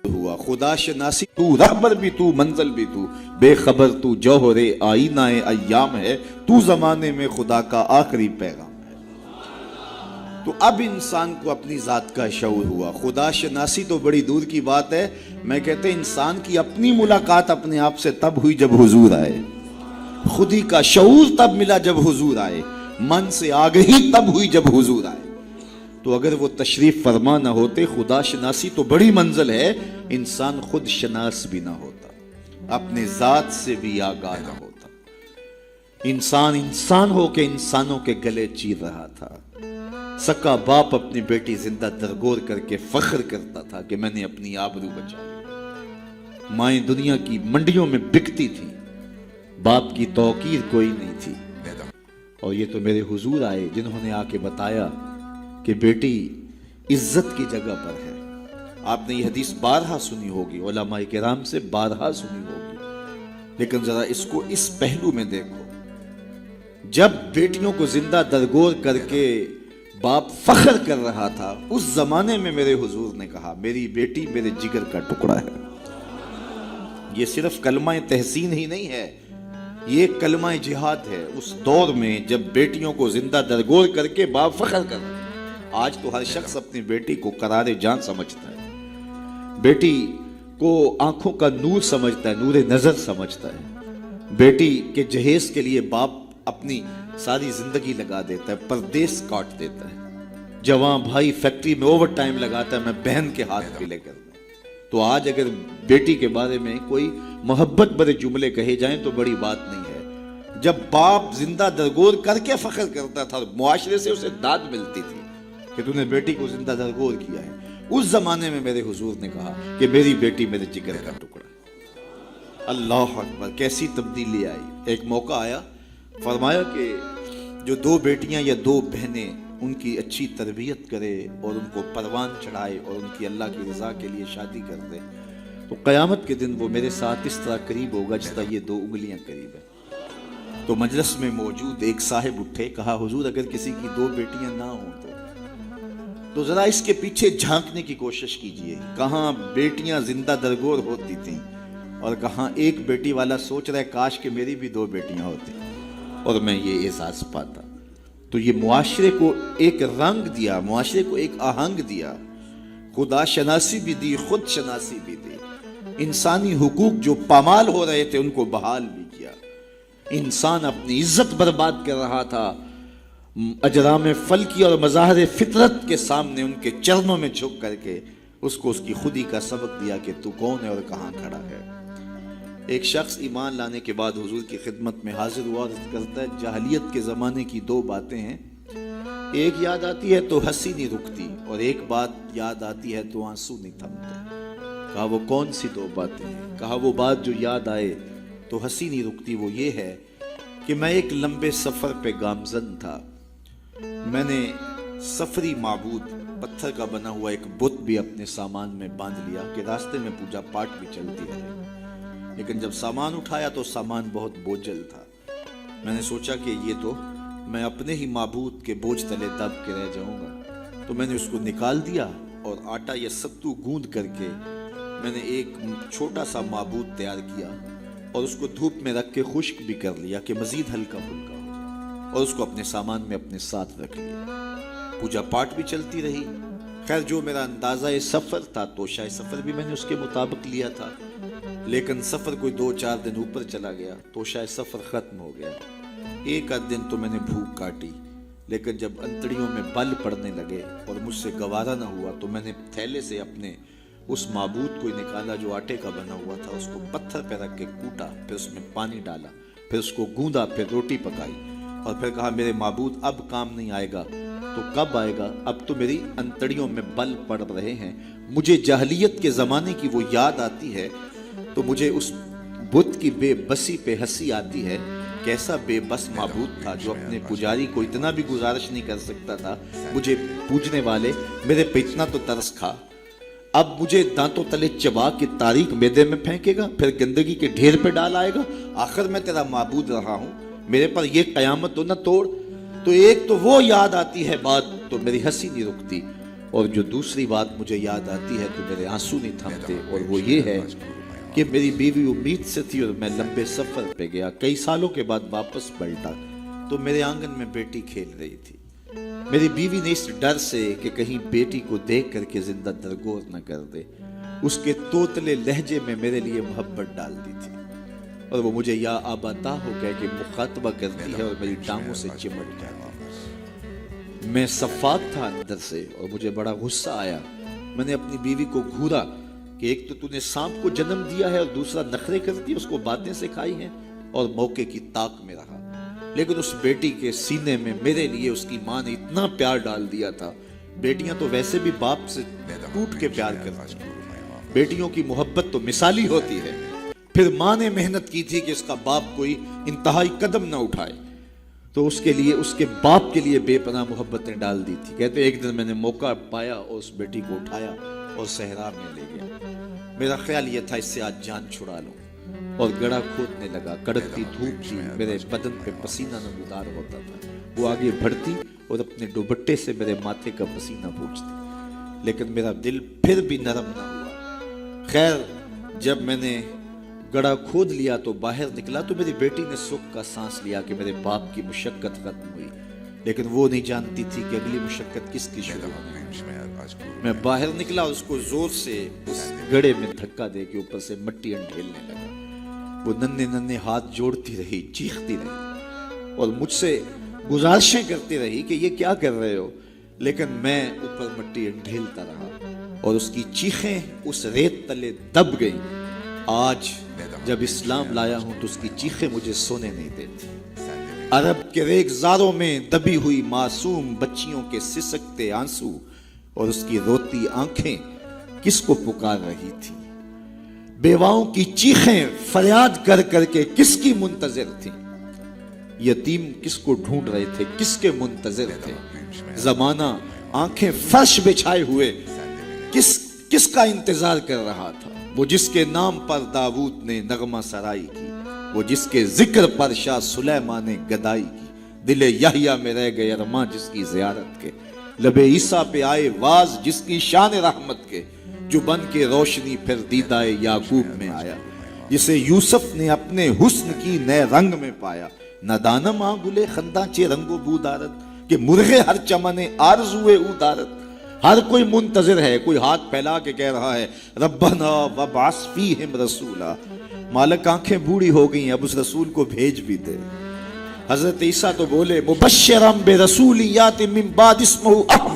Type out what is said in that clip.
ہوا خدا شناسی تو رہبر بھی تو منزل بھی تو بے خبر تو جوہر آئینہ ایام ہے تو زمانے میں خدا کا آخری پیغام ہے۔ تو اب انسان کو اپنی ذات کا شعور ہوا۔ خدا شناسی تو بڑی دور کی بات ہے، میں کہتے ہیں انسان کی اپنی ملاقات اپنے آپ سے تب ہوئی جب حضور آئے، خودی کا شعور تب ملا جب حضور آئے، من سے آگہی تب ہوئی جب حضور آئے۔ تو اگر وہ تشریف فرما نہ ہوتے، خدا شناسی تو بڑی منزل ہے، انسان خود شناس بھی نہ ہوتا، اپنے ذات سے بھی آگاہ نہ ہوتا۔ انسان ہو کے انسانوں کے گلے چیر رہا تھا۔ سکا باپ اپنی بیٹی زندہ درگور کر کے فخر کرتا تھا کہ میں نے اپنی آبرو بچائی۔ مائیں دنیا کی منڈیوں میں بکتی تھی، باپ کی توقیر کوئی نہیں تھی۔ اور یہ تو میرے حضور آئے جنہوں نے آ کے بتایا کہ بیٹی عزت کی جگہ پر ہے۔ آپ نے یہ حدیث بارہا سنی ہوگی، علماء کرام سے بارہا سنی ہوگی، لیکن ذرا اس کو اس پہلو میں دیکھو۔ جب بیٹیوں کو زندہ درگور کر کے باپ فخر کر رہا تھا، اس زمانے میں میرے حضور نے کہا میری بیٹی میرے جگر کا ٹکڑا ہے۔ یہ صرف کلمہ تحسین ہی نہیں ہے، یہ کلمہ جہاد ہے۔ اس دور میں جب بیٹیوں کو زندہ درگور کر کے باپ فخر کر رہا ہے، آج تو ہر شخص اپنی بیٹی کو قرار جان سمجھتا ہے، بیٹی کو آنکھوں کا نور سمجھتا ہے، نور نظر سمجھتا ہے۔ بیٹی کے جہیز کے لیے باپ اپنی ساری زندگی لگا دیتا ہے، پردیس کاٹ دیتا ہے۔ جوان بھائی فیکٹری میں اوور ٹائم لگاتا ہے، میں بہن کے ہاتھ پہ لے کر دوں۔ تو آج اگر بیٹی کے بارے میں کوئی محبت بھرے جملے کہے جائیں تو بڑی بات نہیں ہے۔ جب باپ زندہ درگور کر کے فخر کرتا تھا، معاشرے سے اسے داد ملتی تھی کہ تو نے بیٹی کو زندہ درگور کیا ہے، اس زمانے میں میرے حضور نے کہا کہ میری بیٹی میرے جگر کا ٹکڑا ہے۔ اللہ اکبر، کیسی تبدیلی آئی۔ ایک موقع آیا، فرمایا کہ جو دو بیٹیاں یا دو بہنیں ان کی اچھی تربیت کرے اور ان کو پروان چڑھائے اور ان کی اللہ کی رضا کے لیے شادی کر دے تو قیامت کے دن وہ میرے ساتھ اس طرح قریب ہوگا جس طرح یہ دو انگلیاں قریب ہیں۔ تو مجلس میں موجود ایک صاحب اٹھے، کہا حضور اگر کسی کی دو بیٹیاں نہ ہوں تو ذرا اس کے پیچھے جھانکنے کی کوشش کیجئے، کہاں بیٹیاں زندہ درگور ہوتی تھیں اور کہاں ایک بیٹی والا سوچ رہا ہے کاش کہ میری بھی دو بیٹیاں ہوتی اور میں یہ احساس پاتا۔ تو یہ معاشرے کو ایک رنگ دیا، معاشرے کو ایک آہنگ دیا، خدا شناسی بھی دی، خود شناسی بھی دی۔ انسانی حقوق جو پامال ہو رہے تھے ان کو بحال بھی کیا۔ انسان اپنی عزت برباد کر رہا تھا، اجرام فلکی اور مظاہر فطرت کے سامنے ان کے چرنوں میں جھک کر کے اس کو اس کی خودی کا سبق دیا کہ تو کون ہے اور کہاں کھڑا ہے۔ ایک شخص ایمان لانے کے بعد حضور کی خدمت میں حاضر ہوا اور کرتا ہے جاہلیت کے زمانے کی دو باتیں ہیں، ایک یاد آتی ہے تو ہنسی نہیں رکتی اور ایک بات یاد آتی ہے تو آنسو نہیں تھمتے۔ کہا وہ کون سی دو باتیں ہیں؟ کہا وہ بات جو یاد آئے تو ہنسی نہیں رکتی وہ یہ ہے کہ میں ایک لمبے سفر پہ گامزن تھا، میں نے سفری معبود پتھر کا بنا ہوا ایک بت بھی اپنے سامان میں باندھ لیا کہ راستے میں پوجا پاٹ بھی چلتی رہے، لیکن جب سامان اٹھایا تو سامان بہت بوجھل تھا۔ میں نے سوچا کہ یہ تو میں اپنے ہی معبود کے بوجھ تلے دب کے رہ جاؤں گا، تو میں نے اس کو نکال دیا اور آٹا یا ستو گوندھ کر کے میں نے ایک چھوٹا سا معبود تیار کیا اور اس کو دھوپ میں رکھ کے خشک بھی کر لیا کہ مزید ہلکا پھلکا ہو جائے، اور اس کو اپنے سامان میں اپنے ساتھ رکھ لیا۔ پوجا پاٹ بھی چلتی رہی۔ خیر جو میرا اندازہ سفر تھا توشہ سفر بھی میں نے اس کے مطابق لیا تھا، لیکن سفر کوئی 2-4 دن اوپر چلا گیا، توشہ سفر ختم ہو گیا۔ ایک آدھ دن تو میں نے بھوک کاٹی، لیکن جب انتڑیوں میں بل پڑنے لگے اور مجھ سے گوارا نہ ہوا تو میں نے تھیلے سے اپنے اس معبود کو نکالا جو آٹے کا بنا ہوا تھا، اس کو پتھر پہ رکھ کے کوٹا، پھر اس میں پانی ڈالا، پھر اس کو گوندا، پھر روٹی پکائی اور پھر کہا میرے معبود اب کام نہیں آئے گا تو کب آئے گا؟ اب تو میری انتڑیوں میں بل پڑ رہے ہیں، مجھے جاہلیت کے زمانے کی وہ یاد آتی ہے تو مجھے اس بت کی بے بسی پہ ہنسی آتی ہے۔ کیسا بے بس معبود تھا جو اپنے پجاری کو اتنا بھی گزارش نہیں کر سکتا تھا، مجھے پوجنے والے میرے پہ اتنا تو ترس کھا، اب مجھے دانتوں تلے چبا کے تاریک میدے میں پھینکے گا، پھر گندگی کے ڈھیر پہ ڈال آئے گا، آخر میں تیرا معبود رہا ہوں، میرے پر یہ قیامت تو نہ توڑ۔ تو ایک تو وہ یاد آتی ہے بات تو میری ہنسی نہیں رکتی، اور جو دوسری بات مجھے یاد آتی ہے تو میرے آنسو نہیں تھمتے، اور وہ یہ ہے کہ میری بیوی امید سے تھی اور میں لمبے سفر پہ گیا، کئی سالوں کے بعد واپس پلٹا تو میرے آنگن میں بیٹی کھیل رہی تھی۔ میری بیوی نے اس ڈر سے کہ کہیں بیٹی کو دیکھ کر کے زندہ درگور نہ کر دے، اس کے توتلے لہجے میں میرے لیے محبت ڈال دی تھی، اور وہ مجھے یا آباتا ہو کہہ کے مخاطبہ کرتی ہے اور میری ٹانگوں سے چمٹ جاتی ہے۔ میں صفاق تھا اندر سے اور مجھے بڑا غصہ آیا۔ میں نے اپنی بیوی کو گھورا کہ ایک تو نے سانپ کو جنم دیا ہے اور دوسرا نخرے کرتی ہے، اس کو باتیں سکھائی ہیں، اور موقع کی طاق میں رہا۔ لیکن اس بیٹی کے سینے میں میرے لیے اس کی ماں نے اتنا پیار ڈال دیا تھا۔ بیٹیاں تو ویسے بھی باپ سے ٹوٹ کے پیار کرتی ہیں، بیٹیوں کی محبت تو مثالی ہوتی ہے۔ پھر ماں نے محنت کی تھی کہ اس کا باپ کوئی انتہائی قدم نہ اٹھائے، تو اس کے لیے، اس کے باپ کے لیے بے پناہ محبتیں ڈال دی تھی۔ کہتے ایک دن میں نے موقع پایا اور اس بیٹی کو اٹھایا اور صحرا میں لے گیا۔ میرا خیال یہ تھا اس سے آج جان چھڑا لوں، اور گڑھا کھودنے لگا۔ کڑکتی دھوپ تھی، میرے بدن پہ پسینہ نمودار ہوتا تھا۔ وہ آگے بڑھتی اور اپنے دوپٹے سے میرے ماتھے کا پسینہ پوچھتی، لیکن میرا دل پھر بھی نرم نہ ہوا۔ خیر جب میں نے گڑھا کھود لیا تو باہر نکلا تو میری بیٹی نے سکھ کا سانس لیا کہ میرے باپ کی مشقت ختم ہوئی، لیکن وہ نہیں جانتی تھی کہ اگلی مشقت کس کی شروع ہوئی۔ میں باہر نکلا اور اس کو زور سے اس گڑھے میں دھکا دے کے اوپر سے مٹی انڈھیلنے لگا۔ وہ ننھے ننھے ہاتھ جوڑتی رہی، چیختی رہی اور مجھ سے گزارشیں کرتی رہی کہ یہ کیا کر رہے ہو، لیکن میں اوپر مٹی انڈھیلتا رہا اور اس کی چیخیں اس ریت تلے دب گئیں۔ آج جب اسلام لایا ہوں تو اس کی چیخیں مجھے سونے نہیں دیتی۔ عرب کے ریگزاروں میں دبی ہوئی معصوم بچیوں کے سسکتے آنسو اور اس کی روتی آنکھیں کس کو پکار رہی تھی؟ بیواؤں کی چیخیں فریاد کر کر کے کس کی منتظر تھی؟ یتیم کس کو ڈھونڈ رہے تھے، کس کے منتظر تھے؟ زمانہ آنکھیں فرش بچھائے ہوئے کس کا انتظار کر رہا تھا؟ وہ جس کے نام پر داؤد نے نغمہ سرائی کی، وہ جس کے ذکر پر شاہ سلیمان نے گدائی کی۔ دل یحییٰ میں رہ گئے ارماں جس کی زیارت کے، لب عیسیٰ پہ آئے واز جس کی شان رحمت کے، جو بن کے روشنی پھر دیدہ یعقوب میں آیا، جسے یوسف نے اپنے حسن کی نئے رنگ میں پایا۔ نہ دانم آ گلے خنداں چے رنگ و بو دارت، کہ مرغے ہر چمنے آرزوئے او دارت۔ ہر کوئی منتظر ہے، کوئی ہاتھ پھیلا کے کہہ رہا ہے ربنا وابعث فیہم رسولا۔ مالک آنکھیں بوڑھی ہو گئی، اب اس رسول کو بھیج بھی دے۔ حضرت عیسیٰ تو بولے مبشرا برسول یاتی من بعد اسمہ احمد۔